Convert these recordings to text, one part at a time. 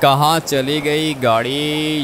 कहाँ चली गई गाड़ी?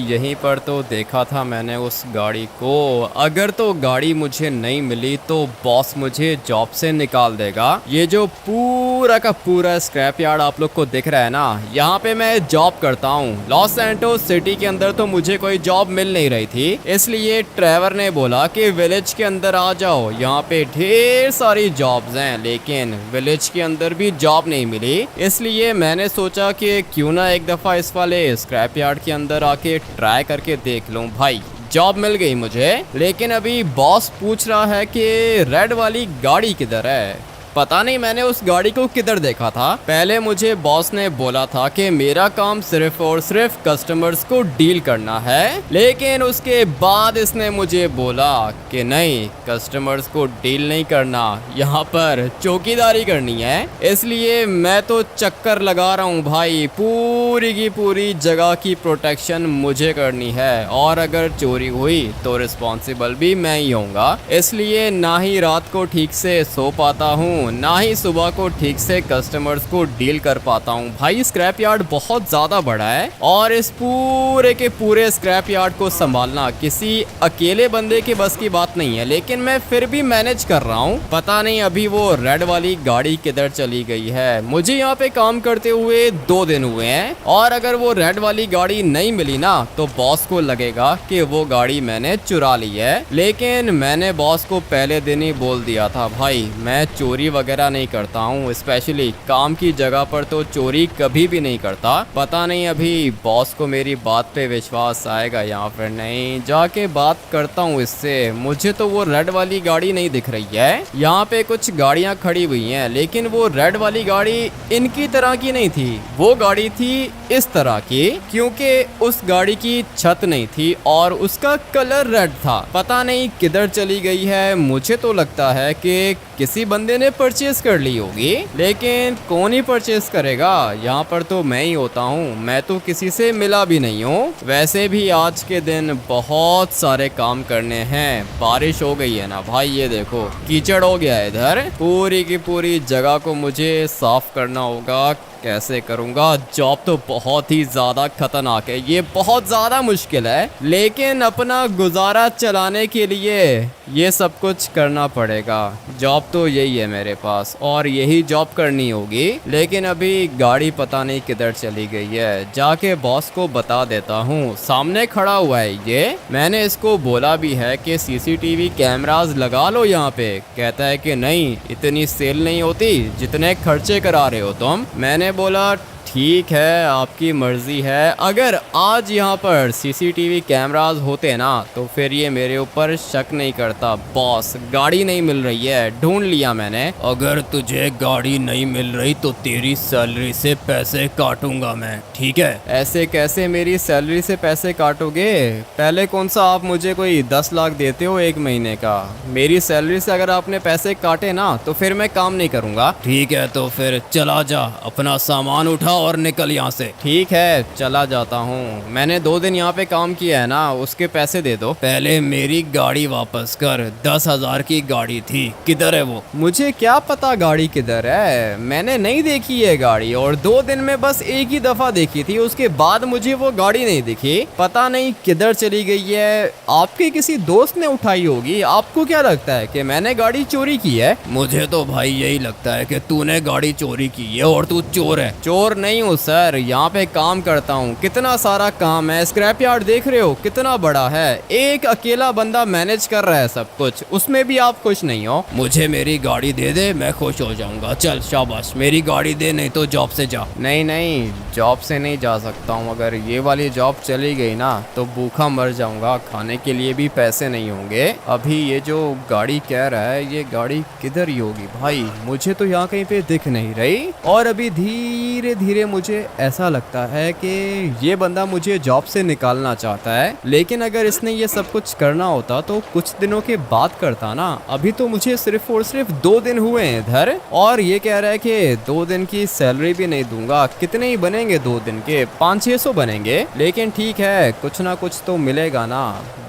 यहीं पर तो देखा था मैंने उस गाड़ी को। अगर तो गाड़ी मुझे नहीं मिली तो बॉस मुझे जॉब से निकाल देगा। ये जो पूरा का पूरा स्क्रैप यार्ड आप लोग को दिख रहा है ना, यहाँ पे मैं जॉब करता हूँ। लॉस सैंटोस सिटी के अंदर तो मुझे कोई जॉब मिल नहीं रही थी, इसलिए ट्रेवर ने बोला कि विलेज के अंदर आ जाओ, यहाँ पे ढेर सारी जॉब्स हैं। लेकिन विलेज के अंदर भी जॉब नहीं मिली, इसलिए मैंने सोचा कि क्यों ना एक दफ़ा इस वाले स्क्रैप यार्ड के अंदर आके ट्राई करके देख लूं। भाई जॉब मिल गई मुझे, लेकिन अभी बॉस पूछ रहा है कि रेड वाली गाड़ी किधर है। पता नहीं मैंने उस गाड़ी को किधर देखा था। पहले मुझे बॉस ने बोला था कि मेरा काम सिर्फ और सिर्फ कस्टमर्स को डील करना है, लेकिन उसके बाद इसने मुझे बोला कि नहीं, कस्टमर्स को डील नहीं करना, यहाँ पर चौकीदारी करनी है। इसलिए मैं तो चक्कर लगा रहा हूँ भाई, पूरी की पूरी जगह की प्रोटेक्शन मुझे करनी है, और अगर चोरी हुई तो रिस्पॉन्सिबल भी मैं ही होऊंगा। इसलिए ना ही रात को ठीक से सो पाता हूँ, ना ही सुबह को ठीक से कस्टमर्स को डील कर पाता हूँ। भाई स्क्रैप यार्ड बहुत ज्यादा बड़ा है, और इस पूरे के पूरे स्क्रैप यार्ड को संभालना किसी अकेले बंदे के बस की बात नहीं है, लेकिन मैं फिर भी मैनेज कर रहा हूँ। पता नहीं अभी वो रेड वाली गाड़ी किधर चली गई है। मुझे यहाँ पे काम करते हुए 2 दिन हुए हैं, और अगर वो रेड वाली गाड़ी नहीं मिली ना तो बॉस को लगेगा कि वो गाड़ी मैंने चुरा ली है। लेकिन मैंने बॉस को पहले दिन ही बोल दिया था, भाई मैं चोरी वगैरह नहीं करता हूँ, स्पेशली काम की जगह पर तो चोरी कभी भी नहीं करता। पता नहीं अभी बॉस को मेरी बात पे विश्वास आएगा या फिर नहीं। जाके बात करता हूँ इससे। मुझे तो वो रेड वाली गाड़ी नहीं दिख रही है। यहाँ पे कुछ गाड़ियाँ खड़ी हुई हैं, लेकिन वो रेड वाली गाड़ी इनकी तरह की नहीं थी, वो गाड़ी थी इस तरह की, क्योंकि उस गाड़ी की छत नहीं थी और उसका कलर रेड था। पता नहीं किधर चली गई है। मुझे तो लगता है कि किसी बंदे ने परचेज कर ली होगी, लेकिन कौन ही परचेज करेगा? यहाँ पर तो मैं ही होता हूँ, मैं तो किसी से मिला भी नहीं हूँ। वैसे भी आज के दिन बहुत सारे काम करने हैं। बारिश हो गई है ना भाई, ये देखो कीचड़ हो गया है इधर। पूरी की पूरी जगह को मुझे साफ करना होगा। कैसे करूँगा? जॉब तो बहुत ही ज़्यादा खतरनाक है, ये बहुत ज़्यादा मुश्किल है, लेकिन अपना गुजारा चलाने के लिए ये सब कुछ करना पड़ेगा। जॉब तो यही है मेरे पास, और यही जॉब करनी होगी। लेकिन अभी गाड़ी पता नहीं किधर चली गई है। जाके बॉस को बता देता हूँ। सामने खड़ा हुआ है ये। मैंने इसको बोला भी है कि सीसीटीवी कैमरास लगा लो यहाँ पे। कहता है कि नहीं, इतनी सेल नहीं होती जितने खर्चे करा रहे हो तुम। मैंने बोला ठीक है, आपकी मर्जी है। अगर आज यहाँ पर सीसीटीवी कैमरास होते ना तो फिर ये मेरे ऊपर शक नहीं करता। बॉस गाड़ी नहीं मिल रही है, ढूंढ लिया मैंने। अगर तुझे गाड़ी नहीं मिल रही तो तेरी सैलरी से पैसे काटूंगा मैं, ठीक है? ऐसे कैसे मेरी सैलरी से पैसे काटोगे? पहले कौन सा आप मुझे कोई 10 लाख देते हो 1 महीने का? मेरी सैलरी से अगर आपने पैसे काटे ना तो फिर मैं काम नहीं करूँगा। ठीक है तो फिर चला जा, अपना सामान उठा और निकल यहाँ से। ठीक है, चला जाता हूँ। मैंने 2 दिन यहाँ पे काम किया है ना, उसके पैसे दे दो। पहले मेरी गाड़ी वापस कर। 10,000 की गाड़ी थी, किधर है वो? मुझे क्या पता गाड़ी किधर है, मैंने नहीं देखी है गाड़ी, और 2 दिन में बस एक ही दफा देखी थी, उसके बाद मुझे वो गाड़ी नहीं दिखी। पता नहीं किधर चली गई है। आपके किसी दोस्त ने उठाई होगी। आपको क्या लगता है कि मैंने गाड़ी चोरी की है? मुझे तो भाई यही लगता है कि तूने गाड़ी चोरी की है और तू चोर है। चोर नहीं हूँ सर, यहाँ पे काम करता हूँ। कितना सारा काम है। स्क्रैप यार्ड देख रहे हो कितना बड़ा है, एक अकेला बंदा मैनेज कर रहा है सब कुछ, उसमें भी आप खुश नहीं हो। मुझे मेरी गाड़ी दे दे, मैं खुश हो जाऊंगा। चल शाबाश, मेरी गाड़ी दे, नहीं तो जॉब से जा। नहीं नहीं, जॉब से नहीं जा सकता हूँ। अगर ये वाली जॉब चली गई ना तो भूखा मर जाऊंगा, खाने के लिए भी पैसे नहीं होंगे। अभी ये जो गाड़ी कह रहा है, ये गाड़ी किधर ही होगी भाई? मुझे तो यहाँ कहीं पे दिख नहीं रही। और अभी धीरे धीरे मुझे ऐसा लगता है कि ये बंदा मुझे जॉब से निकालना चाहता है, लेकिन अगर इसने ये सब कुछ करना होता तो कुछ दिनों के बाद करता ना। अभी तो मुझे सिर्फ और सिर्फ 2 दिन हुए हैं इधर, और ये कह रहा है कि 2 दिन की सैलरी भी नहीं दूंगा। कितने ही बनेंगे 2 दिन के? 500-600 बनेंगे। लेकिन ठीक है, कुछ ना कुछ तो मिलेगा ना।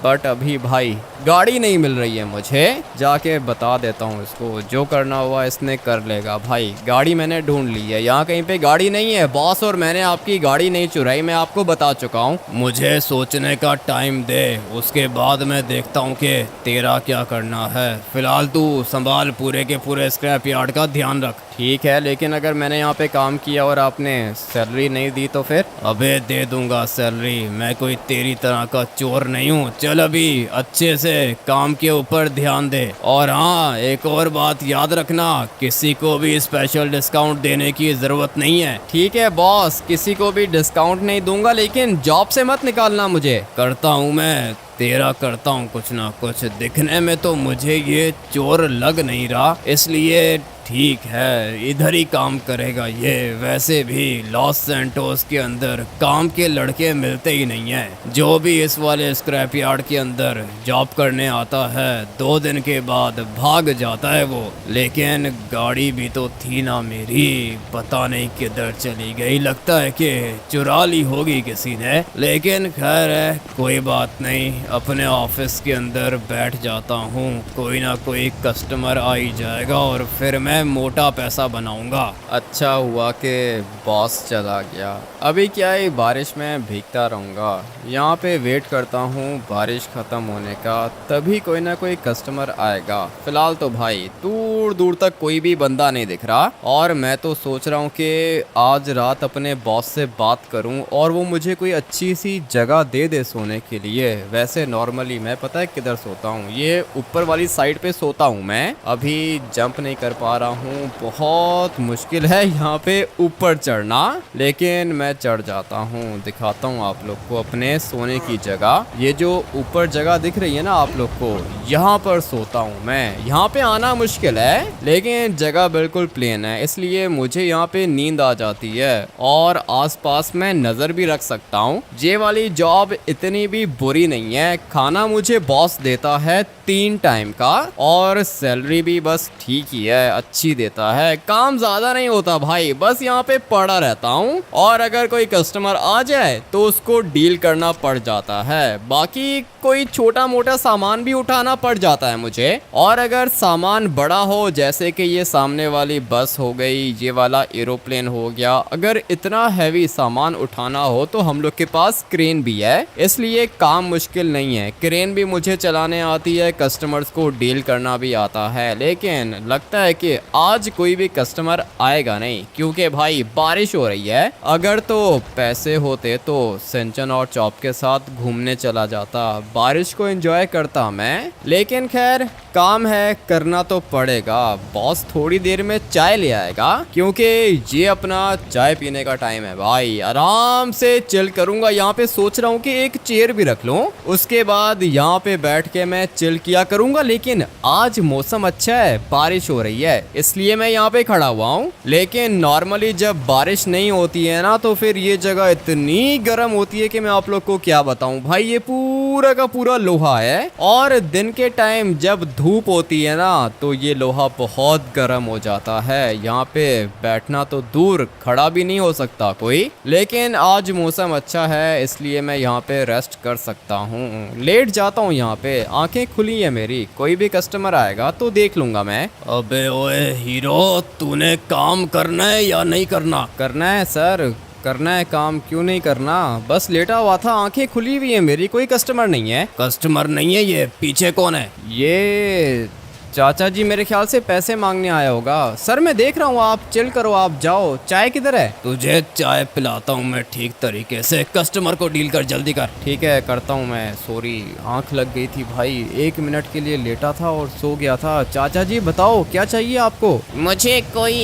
बट अभी भाई गाड़ी नहीं मिल रही है मुझे। जाके बता देता हूँ इसको, जो करना हुआ इसने कर लेगा। भाई गाड़ी मैंने ढूंढ ली है, यहाँ कहीं पे गाड़ी नहीं है बॉस, और मैंने आपकी गाड़ी नहीं चुराई, मैं आपको बता चुका हूँ। मुझे सोचने का टाइम दे, उसके बाद मैं देखता हूँ कि तेरा क्या करना है। फिलहाल तू संभाल, पूरे के पूरे स्क्रैप यार्ड का ध्यान रख। ठीक है, लेकिन अगर मैंने यहाँ पे काम किया और आपने सैलरी नहीं दी तो फिर? अबे दे दूंगा सैलरी, मैं कोई तेरी तरह का चोर नहीं हूँ। चल अभी अच्छे से काम के ऊपर ध्यान दे। और हाँ, एक और बात याद रखना, किसी को भी स्पेशल डिस्काउंट देने की जरूरत नहीं है। ठीक है बॉस, किसी को भी डिस्काउंट नहीं दूंगा, लेकिन जॉब से मत निकालना मुझे। करता हूँ मैं तेरा, करता हूँ कुछ ना कुछ। दिखने में तो मुझे ये चोर लग नहीं रहा, इसलिए ठीक है इधर ही काम करेगा ये। वैसे भी लॉस सैंटोस के अंदर काम के लड़के मिलते ही नहीं हैं। जो भी इस वाले स्क्रैप यार्ड के अंदर जॉब करने आता है 2 दिन के बाद भाग जाता है वो। लेकिन गाड़ी भी तो थी ना मेरी, पता नहीं किधर चली गई, लगता है कि चुरा ली होगी किसी ने। लेकिन खैर है, कोई बात नहीं, अपने ऑफिस के अंदर बैठ जाता हूँ, कोई ना कोई कस्टमर आ ही जाएगा और फिर मैं मोटा पैसा बनाऊंगा। अच्छा हुआ कि बॉस चला गया, अभी क्या है बारिश में भीगता रहूंगा। यहाँ पे वेट करता हूँ बारिश खत्म होने का, तभी कोई ना कोई कस्टमर आएगा। फिलहाल तो भाई दूर दूर तक कोई भी बंदा नहीं दिख रहा, और मैं तो सोच रहा हूँ कि आज रात अपने बॉस से बात करूँ और वो मुझे कोई अच्छी सी जगह दे दे सोने के लिए। वैसे नॉर्मली मैं पता है किधर सोता हूँ, ये ऊपर वाली साइड पे सोता हूँ मैं। अभी जंप नहीं कर पा रहा हूँ, बहुत मुश्किल है यहाँ पे ऊपर चढ़ना, लेकिन मैं चढ़ जाता हूँ। दिखाता हूँ आप लोग को अपने सोने की जगह। ये जो ऊपर जगह दिख रही है ना आप लोग को, यहाँ पर सोता हूँ मैं। यहाँ पे आना मुश्किल है, लेकिन जगह बिल्कुल प्लेन है, इसलिए मुझे यहाँ पे नींद आ जाती है और आसपास मैं नजर भी रख सकता हूँ। ये वाली जॉब इतनी भी बुरी नहीं है, खाना मुझे बॉस देता है 3 टाइम का, और सैलरी भी बस ठीक ही है, अच्छी देता है। काम ज्यादा नहीं होता भाई, बस यहाँ पे पड़ा रहता हूँ, और अगर कोई कस्टमर आ जाए तो उसको डील करना पड़ जाता है। बाकी कोई छोटा मोटा सामान भी उठाना पड़ जाता है मुझे, और अगर सामान बड़ा हो, जैसे कि ये सामने वाली बस हो गई, ये वाला एरोप्लेन हो गया, अगर इतना हैवी सामान उठाना हो तो हम लोग के पास क्रेन भी है, इसलिए काम मुश्किल नहीं है। क्रेन भी मुझे चलाने आती है, कस्टमर्स को डील करना भी आता है। लेकिन लगता है कि आज कोई भी कस्टमर आएगा नहीं, क्योंकि भाई बारिश हो रही है। अगर तो पैसे होते तो सिंचन और चॉप के साथ घूमने चला जाता, बारिश को एंजॉय करता मैं। लेकिन खैर काम है, करना तो पड़ेगा। बॉस थोड़ी देर में चाय ले आएगा, क्योंकि ये अपना चाय पीने का टाइम है भाई। आराम से चिल करूंगा, यहाँ पे सोच रहा हूँ कि एक चेयर भी रख लूं, उसके बाद यहाँ पे बैठ के मैं चिल किया करूंगा। लेकिन आज मौसम अच्छा है, बारिश हो रही है, इसलिए मैं यहाँ पे खड़ा हुआ हूँ। लेकिन नॉर्मली जब बारिश नहीं होती है ना, तो फिर ये जगह इतनी गर्म होती है कि मैं आप लोग को क्या बताऊं भाई। ये पूरा का पूरा लोहा है, और दिन के टाइम जब धूप होती है ना, तो ये लोहा बहुत गर्म हो जाता है। यहाँ पे बैठना तो दूर, खड़ा भी नहीं हो सकता कोई। लेकिन आज मौसम अच्छा है, इसलिए मैं यहाँ पे रेस्ट कर सकता हूँ। लेट जाता हूँ यहाँ पे, आंखें खुली है मेरी, कोई भी कस्टमर आएगा तो देख लूंगा मैं। अबे ओए हीरो, तूने काम करना है या नहीं करना? करना है सर, करना है काम, क्यों नहीं करना। बस लेटा हुआ था, आंखें खुली हुई है मेरी, कोई कस्टमर नहीं है। कस्टमर नहीं है? ये पीछे कौन है? ये चाचा जी मेरे ख्याल से पैसे मांगने आया होगा। सर मैं देख रहा हूँ, आप चिल करो, आप जाओ। चाय किधर है? तुझे चाय पिलाता हूँ मैं ठीक तरीके से, कस्टमर को डील कर, जल्दी कर। ठीक है करता हूँ मैं, सॉरी आंख लग गई थी भाई, 1 मिनट के लिए लेटा था और सो गया था। चाचा जी बताओ क्या चाहिए आपको? मुझे कोई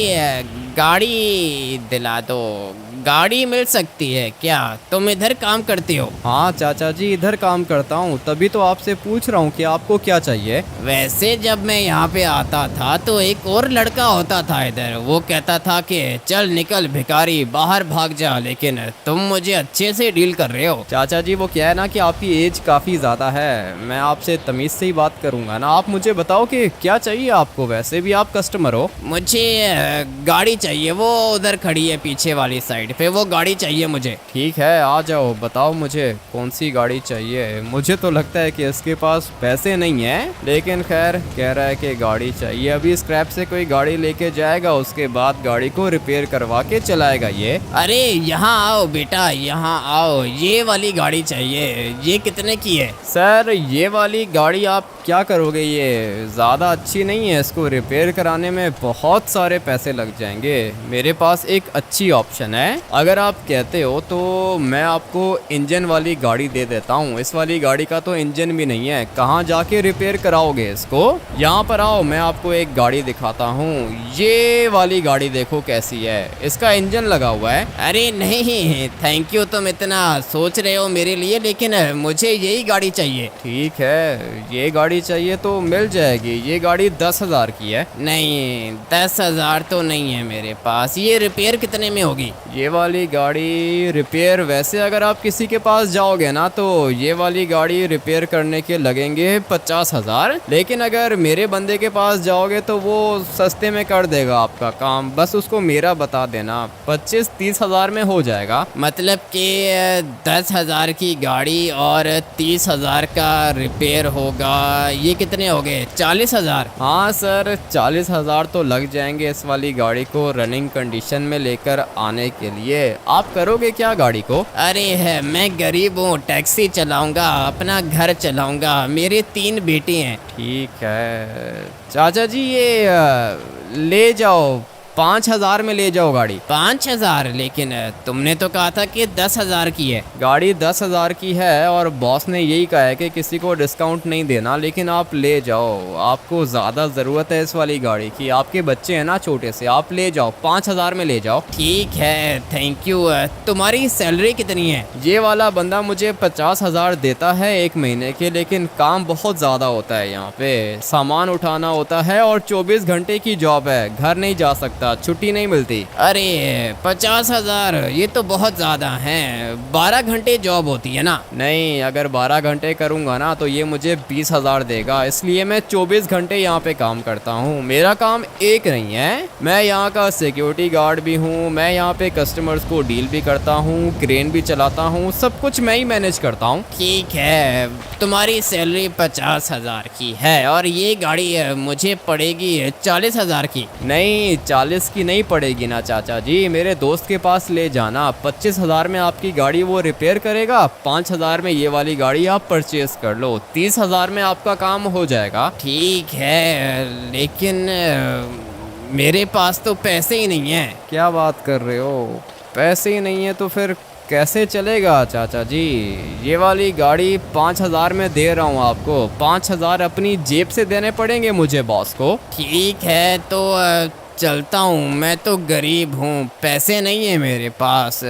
गाड़ी दिला दो, गाड़ी मिल सकती है क्या? तुम इधर काम करती हो? हाँ चाचा जी इधर काम करता हूँ, तभी तो आपसे पूछ रहा हूँ कि आपको क्या चाहिए। वैसे जब मैं यहाँ पे आता था तो एक और लड़का होता था इधर, वो कहता था कि चल निकल भिखारी, बाहर भाग जा, लेकिन तुम मुझे अच्छे से डील कर रहे हो। चाचा जी वो क्या है ना कि आपकी एज काफ़ी ज़्यादा है, मैं आपसे तमीज़ से ही बात करूँगा ना। आप मुझे बताओ कि क्या चाहिए आपको, वैसे भी आप कस्टमर हो। मुझे गाड़ी चाहिए, वो उधर खड़ी है पीछे वाली साइड पे वो गाड़ी चाहिए मुझे। ठीक है, आ जाओ, बताओ मुझे कौन सी गाड़ी चाहिए। मुझे तो लगता है कि इसके पास पैसे नहीं है, लेकिन खैर कह रहा है कि गाड़ी चाहिए। अभी स्क्रैप से कोई गाड़ी लेके जाएगा, उसके बाद गाड़ी को रिपेयर करवा के चलाएगा ये। अरे यहाँ आओ बेटा, यहाँ आओ, ये वाली गाड़ी चाहिए। ये कितने की है? सर ये वाली गाड़ी आप क्या करोगे, ये ज़्यादा अच्छी नहीं है, इसको रिपेयर कराने में बहुत सारे पैसे लग जाएंगे। मेरे पास एक अच्छी ऑप्शन है, अगर आप कहते हो तो मैं आपको इंजन वाली गाड़ी दे देता हूँ। इस वाली गाड़ी का तो इंजन भी नहीं है, कहाँ जाके रिपेयर कराओगे इसको? यहाँ पर आओ, मैं आपको एक गाड़ी दिखाता हूँ। ये वाली गाड़ी देखो कैसी है, इसका इंजन लगा हुआ है। अरे नहीं थैंक यू, तुम इतना सोच रहे हो मेरे लिए, लेकिन मुझे यही गाड़ी चाहिए। ठीक है, ये गाड़ी चाहिए तो मिल जाएगी। ये गाड़ी 10,000 की है। नहीं 10,000 तो नहीं है मेरे पास। ये रिपेयर कितने में होगी? ये वाली गाड़ी रिपेयर, वैसे अगर आप किसी के पास जाओगे ना तो ये वाली गाड़ी रिपेयर करने के लगेंगे 50,000, लेकिन अगर मेरे बंदे के पास जाओगे तो वो सस्ते में कर देगा आपका काम। बस उसको मेरा बता देना, 25-30 हज़ार में हो जाएगा। मतलब कि 10,000 की गाड़ी और 30,000 का रिपेयर होगा, ये कितने हो गए? 40,000। हाँ सर, 40,000 तो लग जाएंगे इस वाली गाड़ी को रनिंग कंडीशन में लेकर आने के लिए। आप करोगे क्या गाड़ी को? अरे है, मैं गरीब हूँ, टैक्सी चलाऊंगा, अपना घर चलाऊंगा, मेरे 3 बेटे हैं। ठीक है चाचा जी, ये ले जाओ, 5,000 में ले जाओ गाड़ी। 5,000? लेकिन तुमने तो कहा था कि 10,000 की है। गाड़ी 10,000 की है और बॉस ने यही कहा है कि किसी को डिस्काउंट नहीं देना, लेकिन आप ले जाओ, आपको ज़्यादा ज़रूरत है इस वाली गाड़ी की। आपके बच्चे हैं ना छोटे से, आप ले जाओ, 5,000 में ले जाओ। ठीक है थैंक यू। तुम्हारी सैलरी कितनी है? ये वाला बंदा मुझे 50,000 देता है 1 महीने के, लेकिन काम बहुत ज़्यादा होता है यहाँ पे, सामान उठाना होता है और 24 घंटे की जॉब है, घर नहीं जा सकता, छुट्टी नहीं मिलती। अरे 50,000 ये तो बहुत ज़्यादा है, 12 घंटे जॉब होती है ना? नहीं, अगर 12 घंटे करूँगा ना तो ये मुझे 20,000 देगा, इसलिए मैं 24 घंटे यहाँ पे काम करता हूँ। मेरा काम एक नहीं है, मैं यहाँ का सिक्योरिटी गार्ड भी हूँ, मैं यहाँ पे कस्टमर्स को डील भी करता हूँ, क्रेन भी चलाता हूँ, सब कुछ मैं ही मैनेज करता हूँ। ठीक है, तुम्हारी सैलरी 50,000 की है और ये गाड़ी मुझे पड़ेगी 40,000 की। नहीं, 40 की नहीं पड़ेगी ना चाचा जी, मेरे दोस्त के पास ले जाना। 25,000 में आपकी गाड़ी वो रिपेयर करेगा, 5,000 में ये वाली गाड़ी आप परचेज कर लो, 30,000 में आपका काम हो जाएगा। ठीक है, लेकिन मेरे पास तो पैसे ही नहीं है। क्या बात कर रहे हो, पैसे ही नहीं है तो फिर कैसे चलेगा चाचा जी? ये वाली गाड़ी 5,000 में दे रहा हूँ आपको, 5,000 अपनी जेब से देने पड़ेंगे मुझे बॉस को। ठीक है तो चलता हूँ, मैं तो गरीब हूँ, पैसे नहीं है मेरे पास।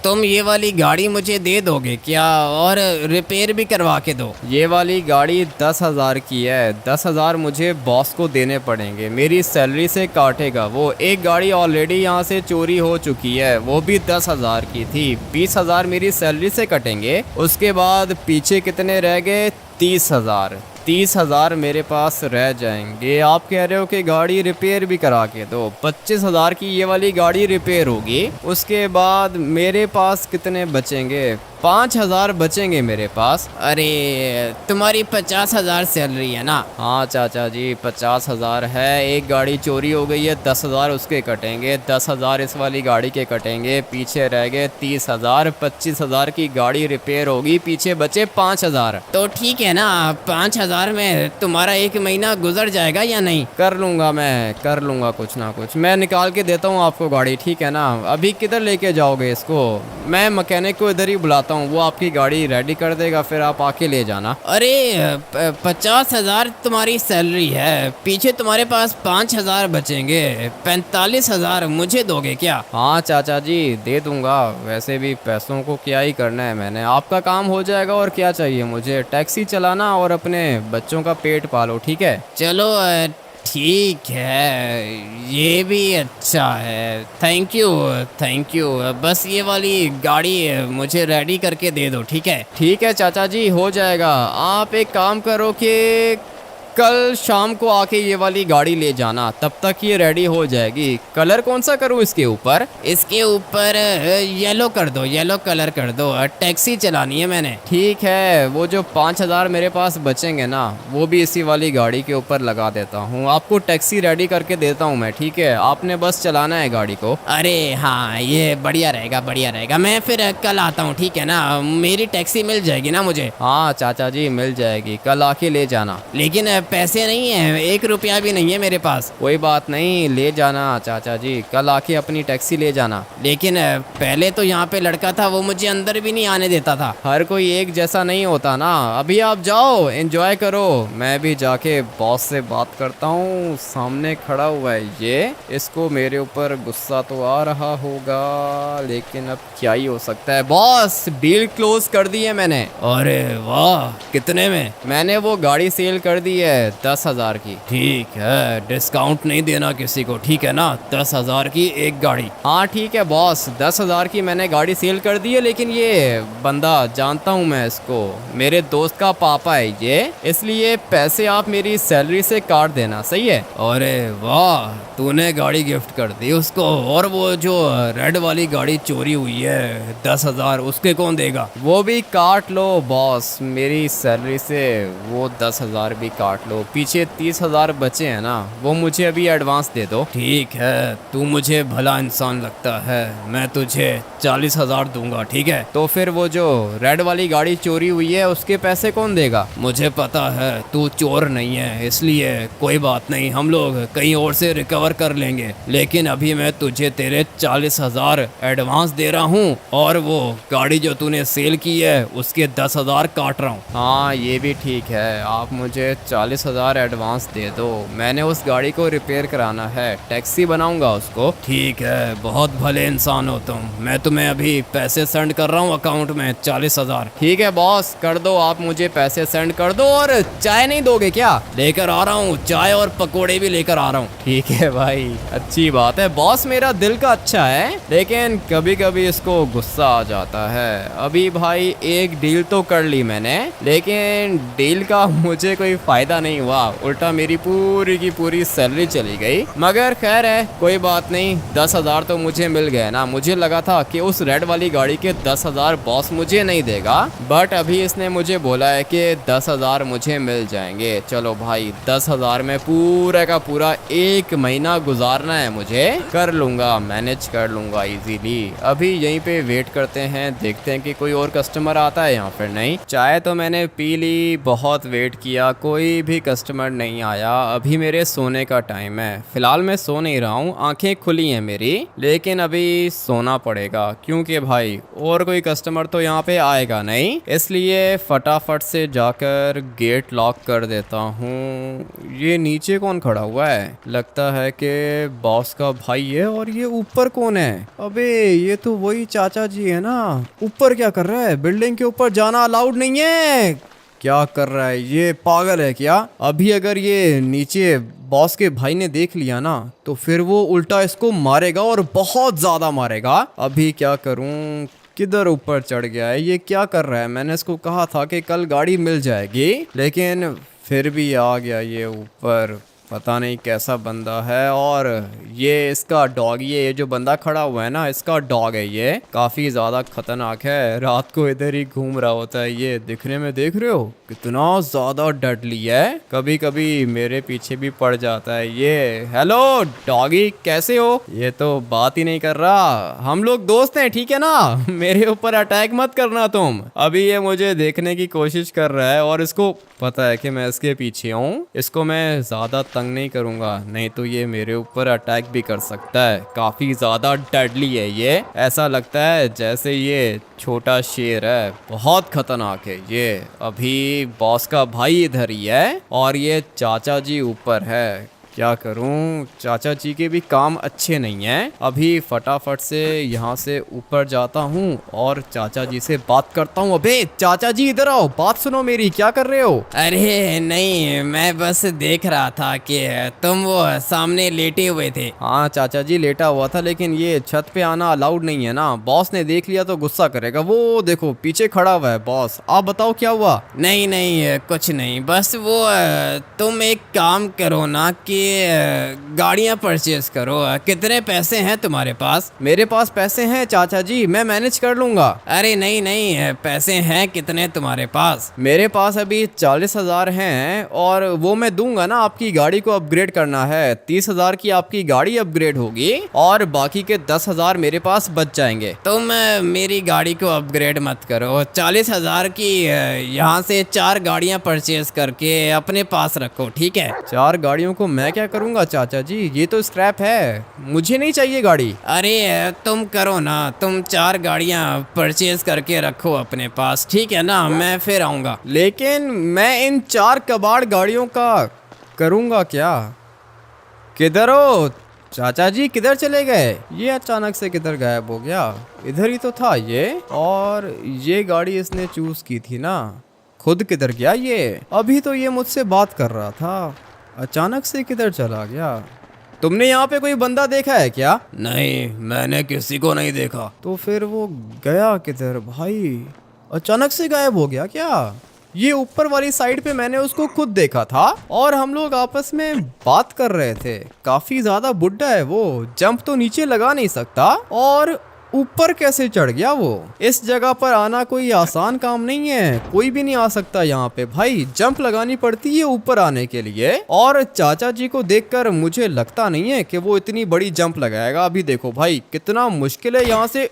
तुम ये वाली गाड़ी मुझे दे दोगे क्या, और रिपेयर भी करवा के दो? ये वाली गाड़ी 10,000 की है, 10,000 मुझे बॉस को देने पड़ेंगे, मेरी सैलरी से काटेगा वो। एक गाड़ी ऑलरेडी यहाँ से चोरी हो चुकी है, वो भी 10,000 की थी, 20,000 मेरी सैलरी से कटेंगे। उसके बाद पीछे कितने रह गए? 30,000। 30,000 मेरे पास रह जाएंगे। आप कह रहे हो कि गाड़ी रिपेयर भी करा के दो, 25,000 की ये वाली गाड़ी रिपेयर होगी। उसके बाद मेरे पास कितने बचेंगे? 5,000 बचेंगे मेरे पास। अरे तुम्हारी 50,000 सैलरी है ना? हाँ चाचा जी, 50,000 है। एक गाड़ी चोरी हो गई है, 10,000 उसके कटेंगे, 10,000 इस वाली गाड़ी के कटेंगे, पीछे रह गए 30,000। 25,000 की गाड़ी रिपेयर होगी, पीछे बचे 5,000। तो ठीक है ना, 5,000 में तुम्हारा 1 महीना गुजर जाएगा या नहीं? कर लूँगा, मैं कर लूँगा कुछ ना कुछ, मैं निकाल के देता हूँ आपको गाड़ी, ठीक है ना? अभी किधर लेके जाओगे इसको? मैं मैकेनिक को इधर ही बुलाता हूँ, वो आपकी गाड़ी रेडी कर देगा, फिर आप आके ले जाना। अरे 50,000 तुम्हारी सैलरी है, पीछे तुम्हारे पास 5,000 बचेंगे, 45,000 मुझे दोगे क्या? हाँ चाचा जी, दे दूंगा, वैसे भी पैसों को क्या ही करना है मैंने, आपका काम हो जाएगा और क्या चाहिए मुझे? टैक्सी चलाना और अपने बच्चों का पेट पालो, ठीक है? चलो ठीक है, ये भी अच्छा है, थैंक यू थैंक यू। बस ये वाली गाड़ी मुझे रेडी करके दे दो, ठीक है? ठीक है चाचा जी, हो जाएगा। आप एक काम करो कि कल शाम को आके ये वाली गाड़ी ले जाना, तब तक ये रेडी हो जाएगी। कलर कौन सा करूँ इसके ऊपर? इसके ऊपर येलो कर दो, येलो कलर कर दो। टैक्सी चलानी है मैंने। ठीक है, वो जो 5,000 मेरे पास बचेंगे ना, वो भी इसी वाली गाड़ी के ऊपर लगा देता हूँ। आपको टैक्सी रेडी करके देता हूँ मैं, ठीक है? आपने बस चलाना है गाड़ी को। अरे हाँ, ये बढ़िया रहेगा, बढ़िया रहेगा। मैं फिर कल आता हूँ, ठीक है ना? मेरी टैक्सी मिल जाएगी ना मुझे? हाँ चाचा जी, मिल जाएगी, कल आके ले जाना। लेकिन पैसे नहीं है, 1 रुपया भी नहीं है मेरे पास। कोई बात नहीं, ले जाना चाचा जी, कल आके अपनी टैक्सी ले जाना। लेकिन पहले तो यहाँ पे लड़का था, वो मुझे अंदर भी नहीं आने देता था। हर कोई एक जैसा नहीं होता ना। अभी आप जाओ, एंजॉय करो, मैं भी जाके बॉस से बात करता हूँ। सामने खड़ा हुआ है ये, इसको मेरे ऊपर गुस्सा तो आ रहा होगा, लेकिन अब क्या ही हो सकता है। बॉस, डील क्लोज कर दी है मैंने। अरे वाह, कितने में? मैंने वो गाड़ी सेल कर दी है 10,000 की। ठीक है, डिस्काउंट नहीं देना किसी को, ठीक है ना? 10,000 की एक गाड़ी। हाँ ठीक है बॉस, 10,000 की मैंने गाड़ी सेल कर दी है। लेकिन ये बंदा जानता हूँ मैं इसको, मेरे दोस्त का पापा है ये, इसलिए पैसे आप मेरी सैलरी से काट देना, सही है? अरे वाह, तूने गाड़ी गिफ्ट कर दी उसको। और वो जो रेड वाली गाड़ी चोरी हुई है 10,000, उसके कौन देगा? वो भी काट लो बॉस, मेरी सैलरी से वो 10,000 भी काट लो। पीछे 30,000 बचे हैं ना, वो मुझे अभी एडवांस दे दो। ठीक है, तू मुझे भला इंसान लगता है, मैं तुझे 40,000 दूंगा, ठीक है? तो फिर वो जो रेड वाली गाड़ी चोरी हुई है, उसके पैसे कौन देगा? मुझे पता है तू चोर नहीं है, इसलिए कोई बात नहीं, हम लोग कहीं और से रिकवर कर लेंगे। लेकिन अभी मैं तुझे तेरे 40,000 एडवांस दे रहा हूँ, और वो गाड़ी जो तूने सेल की है उसके 10,000 काट रहा हूँ। हाँ ये भी ठीक है, आप मुझे 40,000 एडवांस दे दो। मैंने उस गाड़ी को रिपेयर कराना है, टैक्सी बनाऊंगा उसको। ठीक है, बहुत भले इंसान हो तुम। मैं तुम्हें अभी पैसे सेंड कर रहा हूँ अकाउंट में 40,000। ठीक है बॉस, कर दो, आप मुझे पैसे सेंड कर दो। और चाय नहीं दोगे क्या? लेकर आ रहा हूँ, चाय और पकोड़े भी लेकर आ रहा हूँ। ठीक है भाई, अच्छी बात है। बॉस मेरा दिल का अच्छा है, लेकिन कभी कभी इसको गुस्सा आ जाता है। अभी भाई एक डील तो कर ली मैंने, लेकिन डील का मुझे कोई फायदा नहीं हुआ, उल्टा मेरी पूरी की पूरी सैलरी चली गई। मगर खैर है, कोई बात नहीं, 10,000 तो मुझे मिल गए ना। मुझे लगा था कि उस रेड वाली गाड़ी के 10,000 बॉस मुझे नहीं देगा, बट अभी इसने मुझे बोला है कि 10,000 मुझे मिल जाएंगे। चलो भाई, 10,000 में पूरा का पूरा 1 महीना गुजारना है मुझे, कर लूंगा, मैनेज कर लूंगा इजीली। अभी यहीं पे वेट करते हैं, देखते हैं कि कोई और कस्टमर आता है यहाँ पर। नहीं, चाय तो मैंने पी ली, बहुत वेट किया, कोई भी कस्टमर नहीं आया। अभी मेरे सोने का टाइम है, फिलहाल मैं सो नहीं रहा हूँ, आंखें खुली हैं मेरी, लेकिन अभी सोना पड़ेगा क्योंकि भाई और कोई कस्टमर तो यहाँ पे आएगा नहीं। इसलिए फटाफट से जाकर गेट लॉक कर देता हूँ। ये नीचे कौन खड़ा हुआ है? लगता है कि बॉस का भाई है। और ये ऊपर कौन है? अबे ये तो वही चाचा जी है ना। ऊपर क्या कर रहा है? बिल्डिंग के ऊपर जाना अलाउड नहीं है। क्या कर रहा है ये? पागल है क्या? अभी अगर ये नीचे बॉस के भाई ने देख लिया ना, तो फिर वो उल्टा इसको मारेगा, और बहुत ज्यादा मारेगा। अभी क्या करूं? किधर ऊपर चढ़ गया है ये? क्या कर रहा है? मैंने इसको कहा था कि कल गाड़ी मिल जाएगी, लेकिन फिर भी आ गया ये ऊपर। पता नहीं कैसा बंदा है। और ये इसका डॉग, ये जो बंदा खड़ा हुआ है ना, इसका डॉग है। ये काफ़ी ज़्यादा खतरनाक है, रात को इधर ही घूम रहा होता है। ये दिखने में देख रहे हो कितना ज़्यादा डडली है, कभी कभी मेरे पीछे भी पड़ जाता है ये। हेलो डॉगी, कैसे हो? ये तो बात ही नहीं कर रहा। हम लोग दोस्त हैं, ठीक है ना? मेरे ऊपर अटैक मत करना तुम। अभी ये मुझे देखने की कोशिश कर रहा है, और इसको पता है कि मैं इसके पीछे हूँ। इसको मैं ज़्यादा तंग नहीं करूँगा, नहीं तो ये मेरे ऊपर अटैक भी कर सकता है। काफ़ी ज़्यादा डेडली है ये, ऐसा लगता है जैसे ये छोटा शेर है, बहुत खतरनाक है ये। अभी बॉस का भाई इधर ही है, और ये चाचा जी ऊपर है। क्या करूं, चाचा जी के भी काम अच्छे नहीं हैं। अभी फटाफट से यहाँ से ऊपर जाता हूँ और चाचा जी से बात करता हूँ। अबे चाचा जी इधर आओ, बात सुनो मेरी, क्या कर रहे हो? अरे नहीं, मैं बस देख रहा था कि तुम वो सामने लेटे हुए थे। हाँ चाचा जी लेटा हुआ था, लेकिन ये छत पे आना अलाउड नहीं है ना, बॉस ने देख लिया तो गुस्सा करेगा। वो देखो पीछे खड़ा हुआ है बॉस। आप बताओ क्या हुआ? नहीं नहीं, कुछ नहीं, बस वो तुम एक काम करो ना कि गाड़ियाँ परचेज करो। कितने पैसे हैं तुम्हारे पास? मेरे पास पैसे हैं चाचा जी, मैं मैनेज कर लूंगा। अरे नहीं नहीं, पैसे हैं कितने तुम्हारे पास? मेरे पास अभी 40,000 हैं और वो मैं दूंगा ना। आपकी गाड़ी को अपग्रेड करना है, 30,000 की आपकी गाड़ी अपग्रेड होगी और बाकी के 10,000 मेरे पास बच जाएंगे। तुम मेरी गाड़ी को अपग्रेड मत करो। 40,000 की यहाँ से 4 गाड़ियाँ परचेज करके अपने पास रखो, ठीक है? 4 गाड़ियों को मैं क्या करूंगा चाचा जी, ये तो स्क्रैप है, मुझे नहीं चाहिए गाड़ी। अरे तुम करो ना, तुम 4 गाड़ियाँ परचेज करके रखो अपने पास, ठीक है ना? मैं फिर आऊँगा। लेकिन मैं इन 4 कबाड़ गाड़ियों का करूंगा क्या? किधर हो चाचा जी, किधर चले गए? ये अचानक से किधर गायब हो गया? इधर ही तो था ये, और ये गाड़ी इसने चूज की थी ना। खुद किधर गया ये? अभी तो ये मुझसे बात कर रहा था, अचानक से किधर चला गया? तुमने यहाँ पे कोई बंदा देखा है क्या? नहीं, मैंने किसी को नहीं देखा। तो फिर वो गया किधर भाई? अचानक से गायब हो गया क्या? ये ऊपर वाली साइड पे मैंने उसको खुद देखा था और हम लोग आपस में बात कर रहे थे। काफी ज्यादा बुड्ढा है वो, जंप तो नीचे लगा नहीं सकता और ऊपर कैसे चढ़ गया वो? इस जगह पर आना कोई आसान काम नहीं है, कोई भी नहीं आ सकता यहाँ पे भाई, जंप लगानी पड़ती है ऊपर आने के लिए। और चाचा जी को देखकर मुझे लगता नहीं है कि वो इतनी बड़ी जंप लगाएगा। अभी देखो भाई कितना मुश्किल है यहाँ से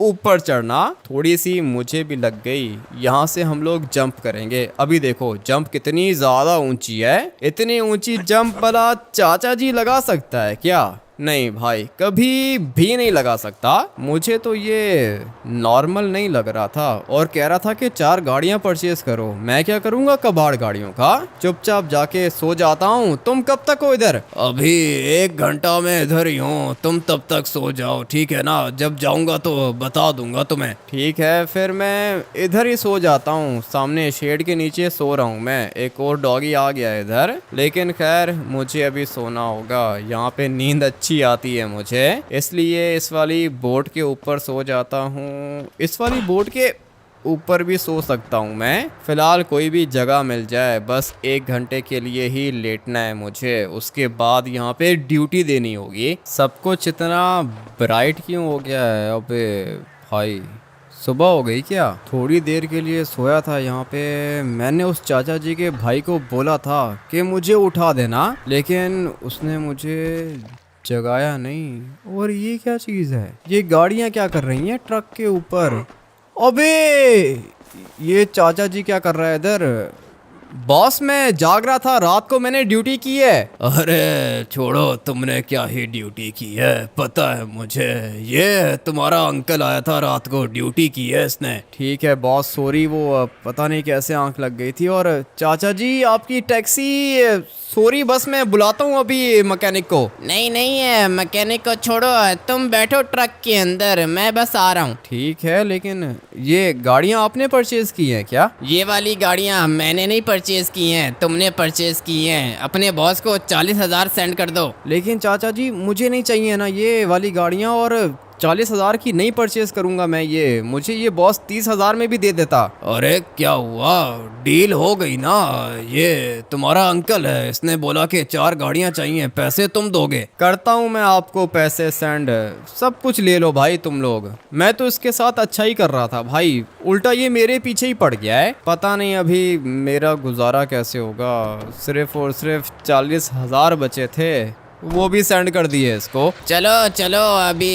ऊपर चढ़ना। थोड़ी सी मुझे भी लग गई, यहाँ से हम लोग जंप करेंगे। अभी देखो जंप कितनी ज्यादा ऊंची है, इतनी ऊंची जंप भला चाचा जी लगा सकता है क्या? नहीं भाई, कभी भी नहीं लगा सकता। मुझे तो ये नॉर्मल नहीं लग रहा था और कह रहा था कि 4 गाड़ियां परचेज करो। मैं क्या करूंगा कबाड़ गाड़ियों का? चुपचाप जाके सो जाता हूँ। तुम कब तक हो इधर? अभी 1 घंटा में इधर ही हूँ, तुम तब तक सो जाओ, ठीक है ना? जब जाऊंगा तो बता दूंगा तुम्हें। ठीक है, फिर मैं इधर ही सो जाता हूँ, सामने शेड के नीचे सो रहा हूँ मैं। एक और डॉगी आ गया इधर, लेकिन खैर मुझे अभी सोना होगा। यहाँ पे नींद अच्छी आती है मुझे, इसलिए इस वाली बोट के ऊपर सो जाता हूँ। इस वाली बोट के ऊपर भी सो सकता हूँ मैं। फिलहाल कोई भी जगह मिल जाए, बस 1 घंटे के लिए ही लेटना है मुझे, उसके बाद यहाँ पे ड्यूटी देनी होगी। सब कुछ इतना ब्राइट क्यों हो गया है? अबे भाई सुबह हो गई क्या? थोड़ी देर के लिए सोया था यहाँ पे। मैंने उस चाचा जी के भाई को बोला था कि मुझे उठा देना, लेकिन उसने मुझे जगाया नहीं। और ये क्या चीज़ है? ये गाड़ियाँ क्या कर रही हैं ट्रक के ऊपर? अबे ये चाचा जी क्या कर रहा है इधर? बॉस मैं जाग रहा था, रात को मैंने ड्यूटी की है। अरे छोड़ो, तुमने क्या ही ड्यूटी की है, पता है मुझे। ये तुम्हारा अंकल आया था रात को, ड्यूटी की है इसने। ठीक है बॉस, सॉरी, वो पता नहीं कैसे आंख लग गई थी। और चाचा जी आपकी टैक्सी, सॉरी, बस मैं बुलाता हूँ अभी मैकेनिक को। नहीं नहीं, मैकेनिक को छोड़ो, तुम बैठो ट्रक के अंदर, मैं बस आ रहा हूँ। ठीक है, लेकिन ये गाड़ियाँ आपने परचेज की हैं क्या? ये वाली गाड़ियाँ मैंने नहीं परचेज की हैं, तुमने परचेज की हैं। अपने बॉस को 40,000 सेंड कर दो। लेकिन चाचा जी मुझे नहीं चाहिए ना ये वाली गाड़ियाँ, और 40,000 की नहीं परचेज करूंगा मैं ये। मुझे ये बॉस 30,000 में भी दे देता। अरे क्या हुआ, डील हो गई ना। ये तुम्हारा अंकल है, इसने बोला कि 4 गाड़ियाँ चाहिए, पैसे तुम दोगे। करता हूँ मैं आपको पैसे सेंड, सब कुछ ले लो भाई तुम लोग। मैं तो इसके साथ अच्छा ही कर रहा था भाई, उल्टा ये मेरे पीछे ही पड़ गया है। पता नहीं अभी मेरा गुजारा कैसे होगा। सिर्फ और सिर्फ 40,000 बचे थे वो भी सेंड कर दिए इसको। चलो चलो अभी